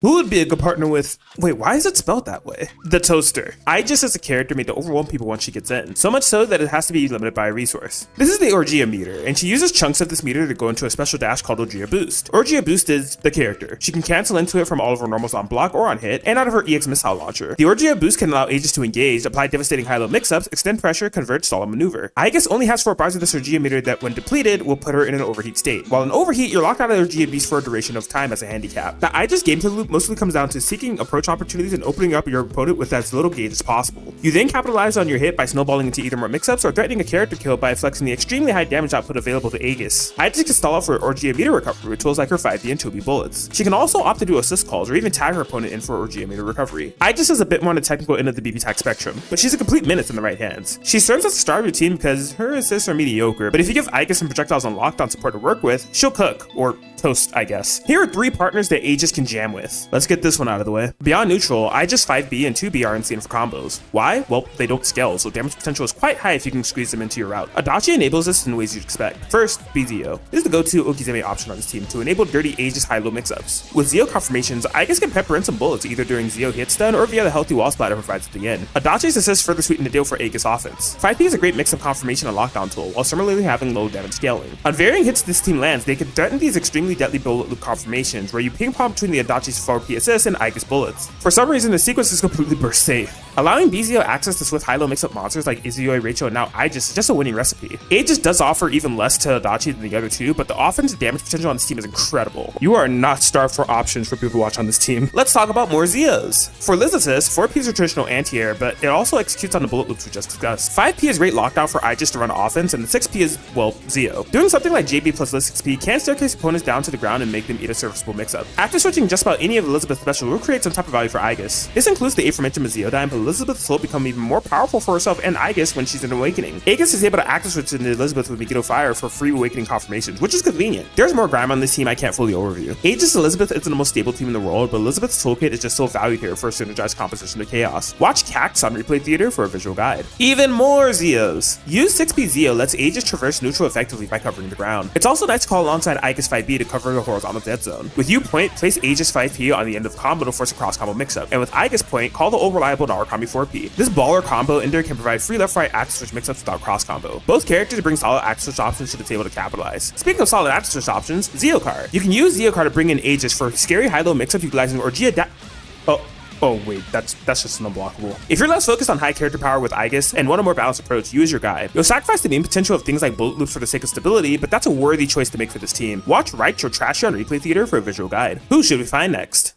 Who would be a good partner with... Wait, why is it spelled that way? The Toaster. Aegis as a character made to overwhelm people once she gets in, so much so that it has to be limited by a resource. This is the Orgia meter, and she uses chunks of this meter to go into a special dash called Orgia Boost. Orgia Boost is the character. She can cancel into it from all of her normals on block or on hit, and out of her EX missile launcher. The Orgia Boost can allow Aegis to engage, apply devastating high-low mix-ups, extend pressure, convert, stall, and maneuver. Aegis only has 4 bars of this Orgia meter that, when depleted, will put her in an overheat state. While in overheat, you're locked out of Orgia Beast for a duration of time as a handicap. The Aegis gameplay loop mostly comes down to seeking approach opportunities and opening up your opponent with as little gauge as possible. You then capitalize on your hit by snowballing into either more mix-ups or threatening a character kill by flexing the extremely high damage output available to Aegis. Aegis can stall out for Orgia meter recovery with tools like her 5B and 2B bullets. She can also opt to do assist calls or even tag her opponent in for Orgia meter recovery. Aegis is a bit more on the technical end of the BBTAG spectrum, but she's a complete menace in the right hands. She serves as the star of your team because her assists are mediocre, but if you give Aegis some projectiles on lockdown support to work with, she'll cook, or toast, I guess. Here are 3 partners that Aegis can jam with. Let's get this one out of the way. Beyond neutral, Aegis 5B and 2B are insane for combos. Why? Well, they don't scale, so damage potential is quite high if you can squeeze them into your route. Adachi enables this in ways you'd expect. First, BZO. This is the go-to Okizeme option on this team to enable dirty Aegis high-low mix-ups. With Zeo confirmations, Aegis can pepper in some bullets either during Zeo hit stun or via the healthy wall splatter provides at the end. Adachi's assist further sweeten the deal for Aegis offense. 5P is a great mix of confirmation and lockdown tool, while similarly having low damage scaling. On varying hits this team lands, they can threaten these extremely deadly bullet loop confirmations where you ping-pong between the Adachi's 4P assist and Aegis bullets. For some reason, the sequence is completely burst safe. Allowing BZO access to swift high-low mix-up monsters like Izuyoi, Rachel, and now Aegis is just a winning recipe. Aegis does offer even less to Adachi than the other two, but the offensive damage potential on this team is incredible. You are not starved for options for people to watch on this team. Let's talk about more Zeos. For Liz Assist, 4P is a traditional anti-air, but it also executes on the bullet loops we just discussed. 5P is great lockdown for Aegis to run offense, and the 6P is, well, Zeo. Doing something like JB plus Liz 6P can staircase opponents down to the ground and make them eat a serviceable mix-up. After switching just about any of Elizabeth's special, we'll create some type of value for Aegis. This includes the aforementioned Zeodime, but Elizabeth will become even more powerful for herself and Aegis when she's in Awakening. Aegis is able to active switch into Elizabeth with Megiddo Fire for free Awakening confirmations, which is convenient. There's more grime on this team I can't fully overview. Aegis Elizabeth isn't the most stable team in the world, but Elizabeth's toolkit is just so valued here for a synergized composition to chaos. Watch Cax on Replay Theater for a visual guide. Even more Zeos! Use 6P Zeo lets Aegis traverse neutral effectively by covering the ground. It's also nice to call alongside Aegis 5B to cover the horizontal dead zone. With U point, place Aegis 5P on the end of the combo to force a cross combo mix-up, and with Aegis point, call the all-reliable Narukami 4P. This baller combo ender can provide free left-right axis switch mix-ups without cross combo. Both characters bring solid axis switch options to the table to capitalize. Speaking of solid axis switch options, Zeokar. You can use Zeokar to bring in Aegis for scary high-low mix-up utilizing Orgia Oh wait, that's just unblockable. If you're less focused on high character power with Aegis and want a more balanced approach, use your guide. You'll sacrifice the main potential of things like bullet loops for the sake of stability, but that's a worthy choice to make for this team. Watch Right or Trashy on Replay Theater for a visual guide. Who should we find next?